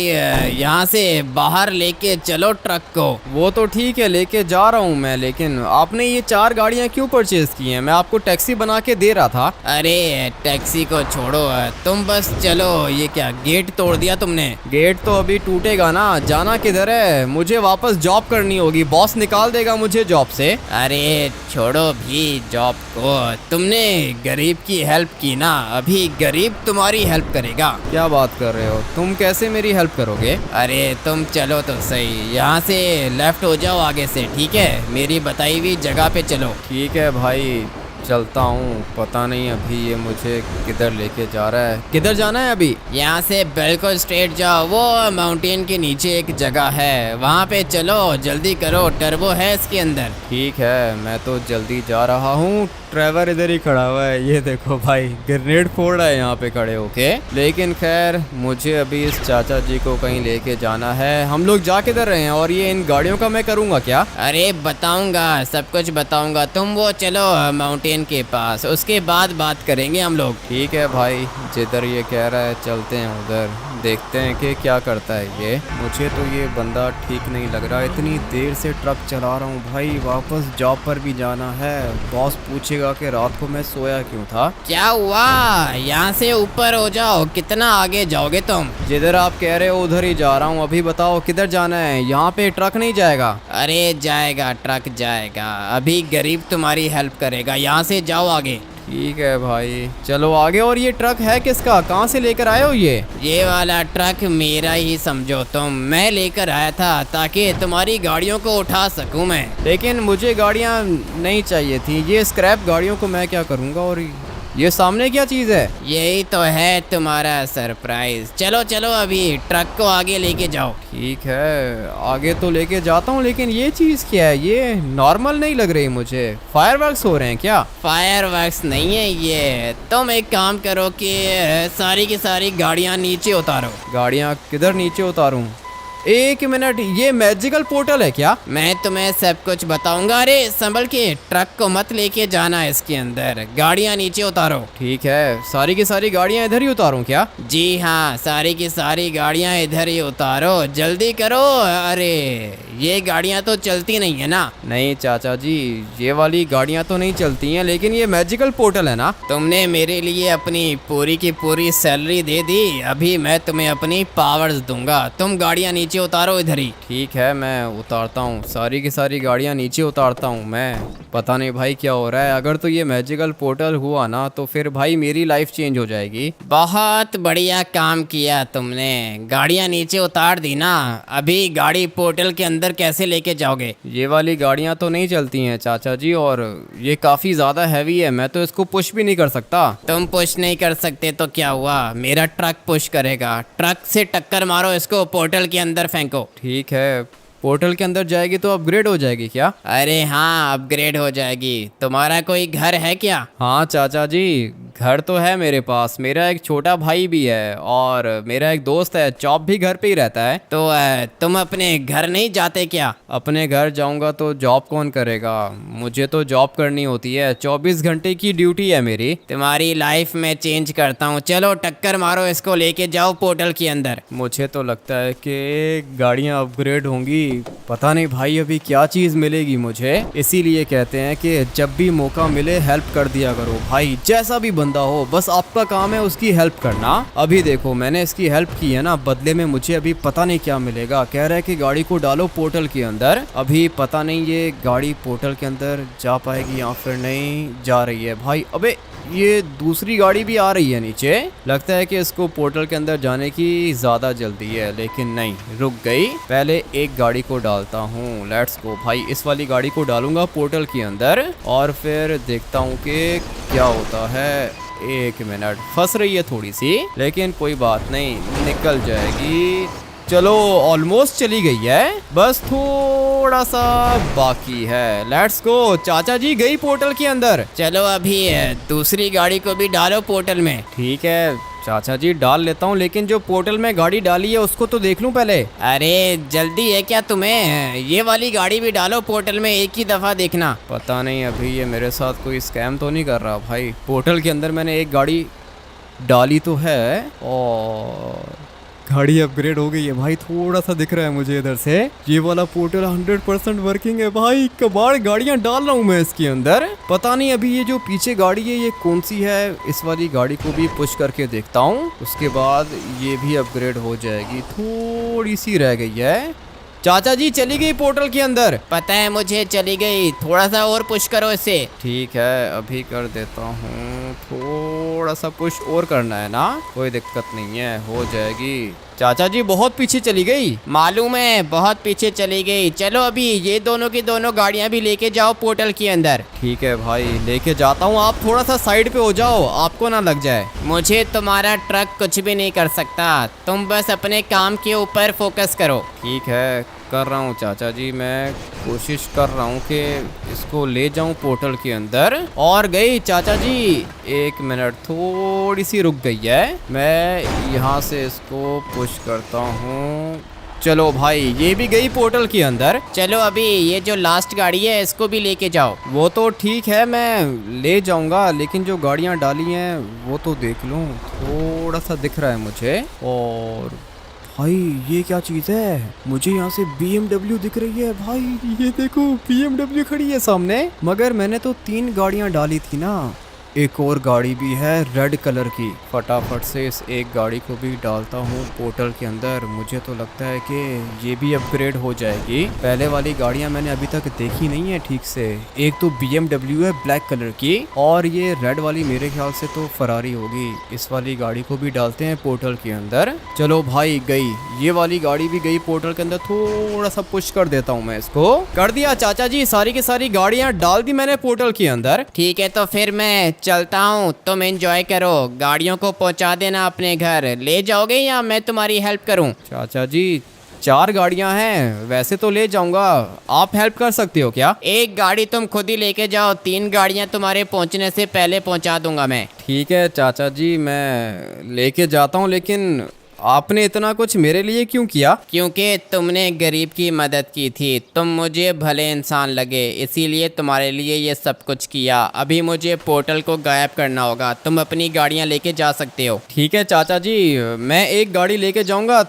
यहाँ से बाहर लेके चलो ट्रक को। वो तो ठीक है, लेके जा रहा हूँ मैं, लेकिन आपने ये 4 गाड़ियाँ क्यों परचेज की हैं? मैं आपको टैक्सी बना के दे रहा था। अरे टैक्सी को छोड़ो, तुम बस चलो। ये क्या गेट तोड़ दिया तुमने? गेट तो अभी टूटेगा ना। जाना किधर है? मुझे वापस जॉब करनी होगी, बॉस निकाल देगा मुझे जॉब से। अरे छोड़ो भी जॉब को, तुमने गरीब की हेल्प की ना, अभी गरीब तुम्हारी हेल्प करेगा। क्या बात कर रहे हो? तुम कैसे मेरी हेल्प करोगे? अरे तुम चलो तो सही, यहाँ से लेफ्ट हो जाओ आगे से, ठीक है? मेरी बताई हुई जगह पे चलो। ठीक है भाई, चलता हूँ। पता नहीं अभी ये मुझे किधर लेके जा रहा है। किधर जाना है अभी? यहाँ से बिल्कुल स्ट्रेट जाओ, वो माउंटेन के नीचे एक जगह है, वहाँ पे चलो। जल्दी करो, टर्बो है इसके अंदर। ठीक है, मैं तो जल्दी जा रहा हूँ। ड्राइवर इधर ही खड़ा हुआ है, ये देखो भाई, ग्रेनेड फोड़ रहा है यहाँ पे खड़े होके। लेकिन खैर, मुझे अभी इस चाचा जी को कहीं लेके जाना है। हम लोग जा किधर रहे हैं और ये इन गाड़ियों का मैं करूँगा क्या? अरे बताऊंगा, सब कुछ बताऊंगा। तुम वो चलो माउंटेन के पास, उसके बाद बात करेंगे हम लोग। ठीक है भाई, जिधर ये कह रहा है चलते हैं उधर, देखते हैं कि क्या करता है ये। मुझे तो ये बंदा ठीक नहीं लग रहा, इतनी देर से ट्रक चला रहा हूँ भाई, वापस जॉब पर भी जाना है। बॉस पूछेगा कि रात को मैं सोया क्यों था। क्या हुआ? यहाँ से ऊपर हो जाओ। कितना आगे जाओगे तुम? जिधर आप कह रहे हो उधर ही जा रहा हूँ। अभी बताओ किधर जाना है? यहाँ पे ट्रक नहीं जाएगा? अरे जाएगा, ट्रक जाएगा। अभी गरीब तुम्हारी हेल्प करेगा, यहाँ से जाओ आगे। ठीक है भाई, चलो आगे। और ये ट्रक है किसका? कहाँ से लेकर आए हो ये वाला ट्रक मेरा ही समझो तुम। मैं लेकर आया था ताकि तुम्हारी गाड़ियों को उठा सकूं मैं। लेकिन मुझे गाड़ियाँ नहीं चाहिए थी, ये स्क्रैप गाड़ियों को मैं क्या करूँगा? और ये सामने क्या चीज़ है? यही तो है तुम्हारा सरप्राइज। चलो चलो अभी ट्रक को आगे लेके जाओ। ठीक है, आगे तो लेके जाता हूँ, लेकिन ये चीज़ क्या है? ये नॉर्मल नहीं लग रही मुझे। फायरवर्क्स हो रहे हैं क्या? फायरवर्क्स नहीं है ये। तुम एक काम करो कि सारी की सारी गाड़ियाँ नीचे उतारो। गाड़ियाँ किधर नीचे उतारूँ? एक मिनट, ये मैजिकल पोर्टल है क्या? मैं तुम्हें सब कुछ बताऊंगा। अरे संभल के, ट्रक को मत लेके जाना इसके अंदर। गाड़ियाँ नीचे उतारो। ठीक है, सारी की सारी गाड़ियाँ इधर ही उतारूँ क्या? जी हाँ, सारी की सारी गाड़ियाँ इधर ही उतारो, जल्दी करो। अरे ये गाड़ियाँ तो चलती नहीं है ना? नहीं चाचा जी, ये वाली गाड़ियाँ तो नहीं चलती हैं, लेकिन ये मैजिकल पोर्टल है ना? तुमने मेरे लिए अपनी पूरी की पूरी सैलरी दे दी, अभी मैं तुम्हें अपनी पावर्स दूंगा। तुम गाड़ियाँ नीचे उतारो इधर ही। ठीक है, मैं उतारता हूँ, सारी की सारी गाड़ियाँ नीचे उतारता हूँ मैं। पता नहीं भाई क्या हो रहा है। अगर तो ये मैजिकल पोर्टल हुआ ना, तो फिर भाई मेरी लाइफ चेंज हो जाएगी। बहुत बढ़िया काम किया तुमने, गाड़ियाँ नीचे उतार दी ना। अभी गाड़ी पोर्टल के अंदर कैसे लेके जाओगे? ये वाली गाड़ियाँ तो नहीं चलती हैं चाचा जी, और ये काफ़ी ज़्यादा हैवी है, मैं तो इसको पुश भी नहीं कर सकता। तुम पुश नहीं कर सकते तो क्या हुआ, मेरा ट्रक पुश करेगा। ट्रक से टक्कर मारो इसको, पोर्टल के अंदर फेंको। ठीक है, पोर्टल के अंदर जाएगी तो अपग्रेड हो जाएगी क्या? अरे हाँ, अपग्रेड हो जाएगी। तुम्हारा कोई घर है क्या? हाँ चाचा जी, घर तो है मेरे पास। मेरा एक छोटा भाई भी है और मेरा एक दोस्त है, चॉप भी घर पे ही रहता है। तो तुम अपने घर नहीं जाते क्या? अपने घर जाऊंगा तो जॉब कौन करेगा? मुझे तो जॉब करनी होती है, 24 घंटे की ड्यूटी है मेरी। तुम्हारी लाइफ में चेंज करता हूँ। चलो टक्कर मारो इसको, लेके जाओ पोर्टल के अंदर। मुझे तो लगता है कि गाड़ियाँ अपग्रेड होंगी। पता नहीं भाई अभी क्या चीज़ मिलेगी मुझे। इसीलिए कहते हैं कि जब भी मौका मिले हेल्प कर दिया करो भाई, जैसा भी बंदा हो, बस आपका काम है उसकी हेल्प करना। अभी देखो मैंने इसकी हेल्प की है ना, बदले में मुझे अभी पता नहीं क्या मिलेगा। कह रहा है कि गाड़ी को डालो पोर्टल के अंदर। अभी पता नहीं ये गाड़ी पोर्टल के अंदर जा पाएगी या फिर नहीं जा रही है। भाई अबे, ये दूसरी गाड़ी भी आ रही है नीचे। लगता है कि इसको पोर्टल के अंदर जाने की ज़्यादा जल्दी है, लेकिन नहीं, रुक गई। पहले एक गाड़ी को डालता हूँ। लेट्स गो भाई, इस वाली गाड़ी को डालूंगा पोर्टल के अंदर और फिर देखता हूँ कि क्या होता है। एक मिनट, फंस रही है थोड़ी सी, लेकिन कोई बात नहीं, निकल जाएगी। चलो ऑलमोस्ट चली गई है, बस थोड़ा सा बाकी है। Let's go. चाचा जी गई पोर्टल के अंदर। चलो अभी दूसरी गाड़ी को भी डालो पोर्टल में। ठीक है चाचा जी, डाल लेता हूँ, लेकिन जो पोर्टल में गाड़ी डाली है उसको तो देख लूँ पहले। अरे जल्दी है क्या तुम्हें? ये वाली गाड़ी भी डालो पोर्टल में, एक ही दफा देखना। पता नहीं अभी ये मेरे साथ कोई स्कैम तो नहीं कर रहा भाई। पोर्टल के अंदर मैंने एक गाड़ी डाली तो है और गाड़ी अपग्रेड हो गई है भाई। थोड़ा सा दिख रहा है मुझे इधर से। ये वाला पोर्टल 100% वर्किंग है भाई। कबाड़ गाड़ियां डाल रहा हूँ मैं इसके अंदर। पता नहीं अभी ये जो पीछे गाड़ी है ये कौन सी है। इस वाली गाड़ी को भी पुश करके देखता हूँ, उसके बाद ये भी अपग्रेड हो जाएगी। थोड़ी सी रह गई है। चाचा जी चली गई पोर्टल के अंदर। पता है मुझे, चली गई। थोड़ा सा और पुश करो इसे। ठीक है अभी कर देता हूँ। थोड़ा सा पुश और करना है ना, कोई दिक्कत नहीं है, हो जाएगी। चाचा जी बहुत पीछे चली गई। मालूम है, बहुत पीछे चली गई। चलो अभी ये दोनों की दोनों गाड़ियां भी लेके जाओ पोर्टल के अंदर। ठीक है भाई लेके जाता हूँ। आप थोड़ा सा साइड पे हो जाओ, आपको ना लग जाए। मुझे तुम्हारा ट्रक कुछ भी नहीं कर सकता। तुम बस अपने काम के ऊपर फोकस करो। ठीक है कर रहा हूँ चाचा जी, मैं कोशिश कर रहा हूँ कि इसको ले जाऊँ पोर्टल के अंदर। और गई चाचा जी। एक मिनट, थोड़ी सी रुक गई है। मैं यहाँ से इसको पुश करता हूँ। चलो भाई ये भी गई पोर्टल के अंदर। चलो अभी ये जो लास्ट गाड़ी है इसको भी लेके जाओ। वो तो ठीक है मैं ले जाऊंगा, लेकिन जो गाड़ियां डाली हैं वो तो देख लूं। थोड़ा सा दिख रहा है मुझे। और भाई ये क्या चीज़ है, मुझे यहाँ से BMW दिख रही है भाई। ये देखो BMW खड़ी है सामने। मगर मैंने तो 3 गाड़ियाँ डाली थी ना, एक और गाड़ी भी है रेड कलर की। फटाफट से इस एक गाड़ी को भी डालता हूँ पोर्टल के अंदर। मुझे तो लगता है कि ये भी अपग्रेड हो जाएगी। पहले वाली गाड़ियाँ मैंने अभी तक देखी नहीं है ठीक से। एक तो BMW है ब्लैक कलर की, और ये रेड वाली मेरे ख्याल से तो फरारी होगी। इस वाली गाड़ी को भी डालते हैं पोर्टल के अंदर। चलो भाई गई, ये वाली गाड़ी भी गई पोर्टल के अंदर। थोड़ा सा पुश कर देता हूँ मैं इसको। कर दिया चाचा जी, सारी की सारी गाड़ियाँ डाल दी मैंने पोर्टल के अंदर। ठीक है तो फिर मैं चलता हूँ, तुम एंजॉय करो। गाड़ियों को पहुँचा देना अपने घर। ले जाओगे या मैं तुम्हारी हेल्प करूँ? चाचा जी 4 गाड़ियां हैं, वैसे तो ले जाऊंगा, आप हेल्प कर सकते हो क्या? एक गाड़ी तुम खुद ही लेके जाओ, 3 गाड़ियाँ तुम्हारे पहुँचने से पहले पहुँचा दूंगा मैं। ठीक है चाचा जी मैं लेके जाता हूँ, लेकिन आपने इतना कुछ मेरे लिए क्यों किया? क्योंकि तुमने गरीब की मदद की थी। तुम मुझे भले इंसान लगे, इसीलिए तुम्हारे लिए ये सब कुछ किया। अभी मुझे पोर्टल को गायब करना होगा। तुम अपनी गाड़ियाँ लेके जा सकते हो। ठीक है चाचा जी, मैं एक गाड़ी लेके जाऊंगा,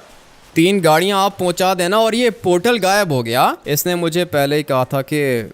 3 गाड़ियां आप पहुंचा देना। और ये पोर्टल गायब हो गया। इसने मुझे पहले ही कहा था कि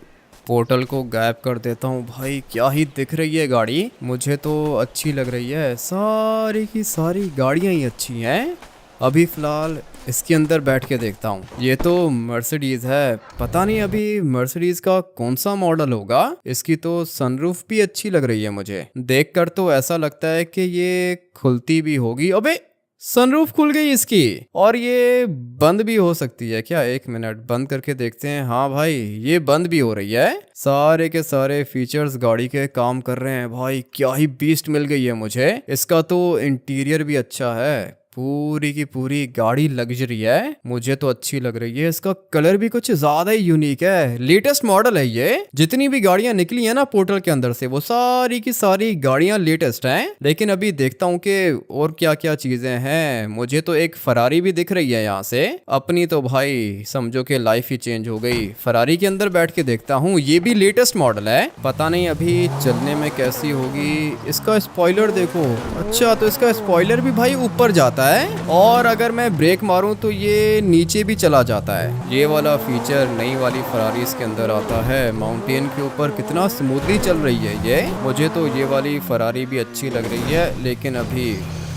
पोर्टल को गायब कर देता हूँ। भाई क्या ही दिख रही है गाड़ी, मुझे तो अच्छी लग रही है। सारी की सारी गाड़ियाँ ही अच्छी हैं। अभी फ़िलहाल इसके अंदर बैठ के देखता हूँ। ये तो मर्सिडीज़ है, पता नहीं अभी मर्सिडीज़ का कौन सा मॉडल होगा। इसकी तो सनरूफ भी अच्छी लग रही है मुझे। देखकर तो ऐसा लगता है कि ये खुलती भी होगी। अबे सनरूफ खुल गई इसकी, और ये बंद भी हो सकती है क्या? एक मिनट बंद करके देखते हैं। हाँ भाई ये बंद भी हो रही है। सारे के सारे फीचर्स गाड़ी के काम कर रहे हैं। भाई क्या ही बीस्ट मिल गई है मुझे। इसका तो इंटीरियर भी अच्छा है, पूरी की पूरी गाड़ी लग्जरी है। मुझे तो अच्छी लग रही है। इसका कलर भी कुछ ज्यादा ही यूनिक है। लेटेस्ट मॉडल है ये। जितनी भी गाड़ियां निकली है ना पोर्टल के अंदर से, वो सारी की सारी गाड़ियां लेटेस्ट हैं। लेकिन अभी देखता हूँ कि और क्या क्या चीजें हैं। मुझे तो एक फरारी भी दिख रही है यहाँ से। अपनी तो भाई समझो कि लाइफ ही चेंज हो गई। फरारी के अंदर बैठ के देखता हूँ। ये भी लेटेस्ट मॉडल है, पता नहीं अभी चलने में कैसी होगी। इसका स्पॉइलर देखो, अच्छा तो इसका स्पॉइलर भी भाई ऊपर जाता है, और अगर मैं ब्रेक मारूं तो ये नीचे भी चला जाता है। ये वाला फीचर नई वाली फरारीज के अंदर आता है। माउंटेन के ऊपर कितना स्मूथली चल रही है ये। मुझे तो ये वाली फरारी भी अच्छी लग रही है, लेकिन अभी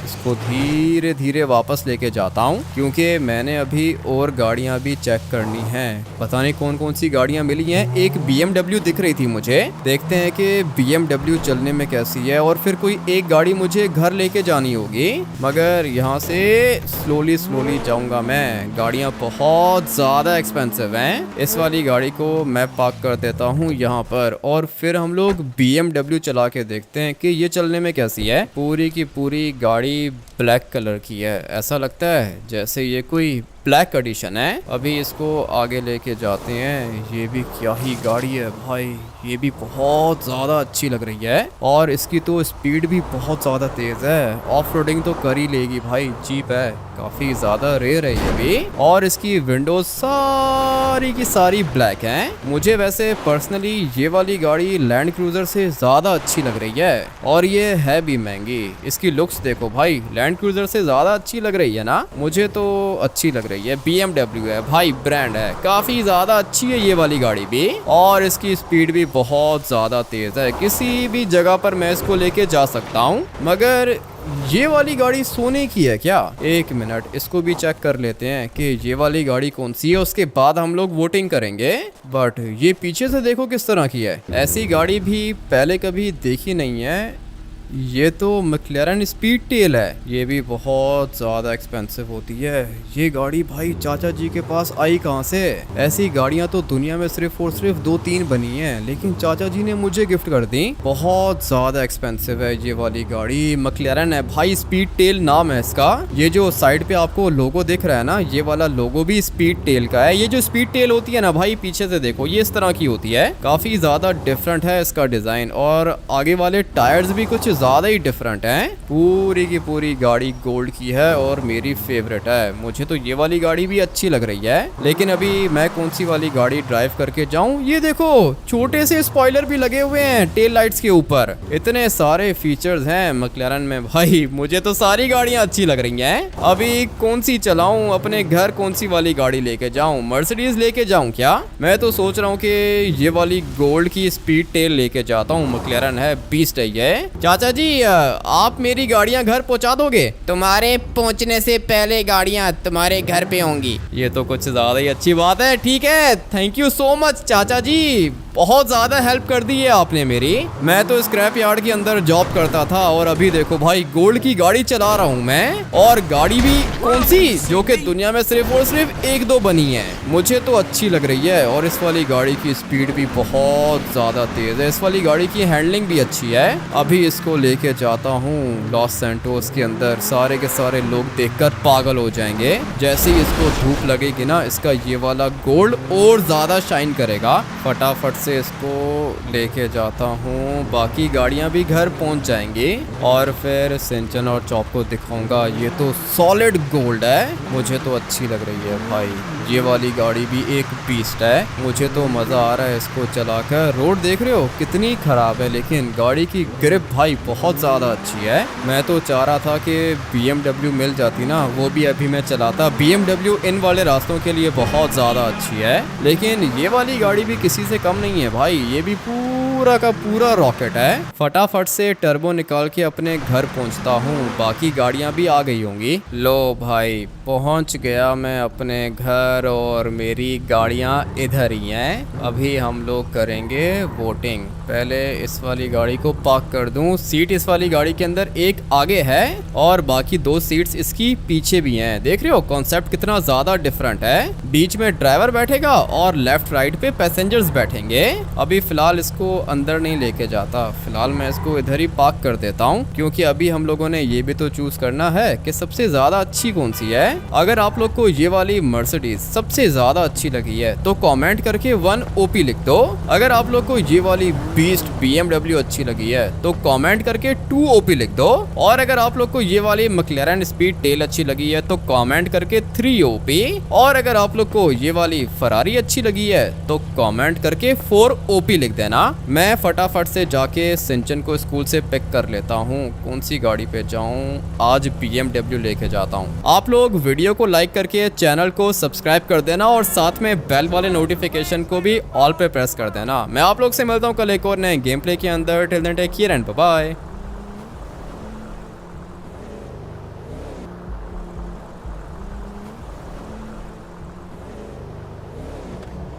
इसको धीरे धीरे वापस लेके जाता हूँ, क्योंकि मैंने अभी और गाड़ियाँ भी चेक करनी हैं। पता नहीं कौन कौन सी गाड़ियाँ मिली हैं। एक BMW दिख रही थी मुझे, देखते हैं कि BMW चलने में कैसी है। और फिर कोई एक गाड़ी मुझे घर लेके जानी होगी, मगर यहाँ से स्लोली स्लोली जाऊँगा मैं। गाड़ियाँ बहुत ज़्यादा एक्सपेंसिव हैं। इस वाली गाड़ी को मैं पार्क कर देता हूँ यहाँ पर, और फिर हम लोग BMW चला के देखते हैं कि ये चलने में कैसी है। पूरी की पूरी गाड़ी ब्लैक कलर की है, ऐसा लगता है जैसे ये कोई ब्लैक एडिशन है। अभी इसको आगे लेके जाते हैं। ये भी क्या ही गाड़ी है भाई, ये भी बहुत ज़्यादा अच्छी लग रही है, और इसकी तो स्पीड भी बहुत ज़्यादा तेज़ है। ऑफ रोडिंग तो कर ही लेगी भाई, जीप है। काफ़ी ज़्यादा रेयर है ये भी, और इसकी विंडोज सारी की सारी ब्लैक हैं। मुझे वैसे पर्सनली ये वाली गाड़ी लैंड क्रूज़र से ज़्यादा अच्छी लग रही है, और ये है भी महंगी। इसकी लुक्स देखो भाई, लैंड क्रूज़र से ज़्यादा अच्छी लग रही है ना, मुझे तो अच्छी लग रही है। BMW है भाई, ब्रांड है, काफ़ी ज़्यादा अच्छी है ये वाली गाड़ी भी, और इसकी स्पीड भी बहुत ज़्यादा तेज़ है। किसी भी जगह पर मैं इसको लेके जा सकता हूँ। मगर ये वाली गाड़ी सोने की है क्या? एक मिनट, इसको भी चेक कर लेते हैं कि ये वाली गाड़ी कौन सी है, उसके बाद हम लोग वोटिंग करेंगे। बट ये पीछे से देखो किस तरह की है, ऐसी गाड़ी भी पहले कभी देखी नहीं है। ये तो मैक्लेरन स्पीड टेल है, ये भी बहुत ज़्यादा एक्सपेंसिव होती है। ये गाड़ी भाई चाचा जी के पास आई कहाँ से? ऐसी गाड़ियाँ तो दुनिया में सिर्फ और सिर्फ 2-3 बनी हैं, लेकिन चाचा जी ने मुझे गिफ्ट कर दी। बहुत ज़्यादा एक्सपेंसिव है ये वाली गाड़ी, मैक्लेरन है भाई, स्पीड टेल नाम है इसका। ये जो साइड पे आपको लोगो दिख रहा है ना, ये वाला लोगो भी स्पीड टेल का है। ये जो स्पीड टेल होती है ना भाई, पीछे से देखो ये इस तरह की होती है, काफ़ी ज़्यादा डिफरेंट है इसका डिज़ाइन, और आगे वाले टायर्स भी कुछ ज़्यादा ही डिफरेंट हैं। पूरी की पूरी गाड़ी गोल्ड की है और मेरी फेवरेट है। मुझे तो ये वाली गाड़ी भी अच्छी लग रही है, लेकिन अभी मैं कौन सी वाली गाड़ी ड्राइव करके जाऊं? ये देखो छोटे से स्पॉइलर भी लगे हुए हैं टेल लाइट्स के ऊपर, इतने सारे फीचर्स हैं मैक्लेरन में भाई। मुझे तो सारी गाड़ियां अच्छी लग रही हैं। अभी कौन सी चलाऊं? अपने घर कौन सी वाली गाड़ी लेके जाऊं? मर्सिडीज लेके जाऊं क्या? मैं तो सोच रहा हूँ कि ये वाली गोल्ड की स्पीड टेल लेके जाता हूँ। मैक्लेरन है, बीस्ट है ये। चाचा जी आप मेरी गाड़ियां घर पहुंचा दोगे? तुम्हारे पहुंचने से पहले गाड़ियां तुम्हारे घर पे होंगी। ये तो कुछ ज्यादा ही अच्छी बात है। ठीक है, थैंक यू सो मच चाचा जी, बहुत ज्यादा हेल्प कर दी है आपने मेरी। मैं तो स्क्रैप यार्ड के अंदर जॉब करता था, और अभी देखो भाई गोल्ड की गाड़ी चला रहा हूँ मैं, और गाड़ी भी कौन सी, जो कि दुनिया में सिर्फ और सिर्फ 1-2 बनी है। मुझे तो अच्छी लग रही है, और इस वाली गाड़ी की स्पीड भी बहुत ज्यादा तेज है। इस वाली गाड़ी की हैंडलिंग भी अच्छी है। अभी इसको लेके जाता हूँ लॉस सैंटोस के अंदर, सारे के सारे लोग देखकर पागल हो जाएंगे। जैसे ही इसको धूप लगेगी ना, इसका ये वाला गोल्ड और ज्यादा शाइन करेगा। फटाफट से इसको लेके जाता हूँ, बाकी गाड़ियाँ भी घर पहुँच जाएंगी, और फिर सिंचन और चॉप को दिखाऊंगा। ये तो सॉलिड गोल्ड है, मुझे तो अच्छी लग रही है भाई। ये वाली गाड़ी भी एक बीस्ट है, मुझे तो मज़ा आ रहा है इसको चलाकर। रोड देख रहे हो कितनी ख़राब है, लेकिन गाड़ी की ग्रिप भाई बहुत ज़्यादा अच्छी है। मैं तो चाह रहा था कि BMW मिल जाती ना, वो भी अभी मैं चलाता। BMW इन वाले रास्तों के लिए बहुत ज़्यादा अच्छी है, लेकिन ये वाली गाड़ी भी किसी से कम नहीं है भाई। ये भी पूरा का पूरा रॉकेट है। फटाफट से टर्बो निकाल के अपने घर पहुंचता हूँ, बाकी गाड़ियाँ भी आ गई होंगी। लो भाई पहुंच गया मैं अपने घर, और मेरी गाड़ियाँ इधर ही हैं। अभी हम लोग करेंगे वोटिंग। पहले इस वाली गाड़ी को पार्क कर दूं। सीट इस वाली गाड़ी के अंदर एक आगे है, और बाकी 2 सीट्स इसकी पीछे भी हैं। देख रहे हो कॉन्सेप्ट कितना ज़्यादा डिफरेंट है। बीच में ड्राइवर बैठेगा और लेफ्ट राइट पे पैसेंजर्स बैठेंगे। अभी फ़िलहाल इसको अंदर नहीं लेके जाता, फ़िलहाल मैं इसको इधर ही पार्क कर देता हूँ, क्योंकि अभी हम लोगों ने ये भी तो चूज़ करना है कि सबसे ज़्यादा अच्छी कौन सी है। अगर आप लोग को ये वाली मर्सिडीज सबसे ज़्यादा अच्छी लगी है तो कमेंट करके 1 OP लिख दो। अगर आप लोग को ये वाली बीस्ट BMW अच्छी लगी है तो कमेंट करके 2 OP लिख दो। और अगर आप लोग को ये वाली मैक्लेरन स्पीड टेल अच्छी लगी है तो कमेंट करके 3 OP। और अगर आप लोग को ये वाली फरारी अच्छी लगी है तो कमेंट करके 4 OP लिख देना। मैं फटाफट से जाके सिंचन को स्कूल से पिक कर लेता हूँ। कौन सी गाड़ी पे जाऊँ? आज BMW लेके जाता हूँ। आप लोग वीडियो को लाइक करके चैनल को सब्सक्राइब कर देना, और साथ में बेल वाले नोटिफिकेशन को भी ऑल पे प्रेस कर देना। मैं आप लोग से मिलता हूँ कल एक और नए गेम प्ले के अंदर। Till then take care and bye bye.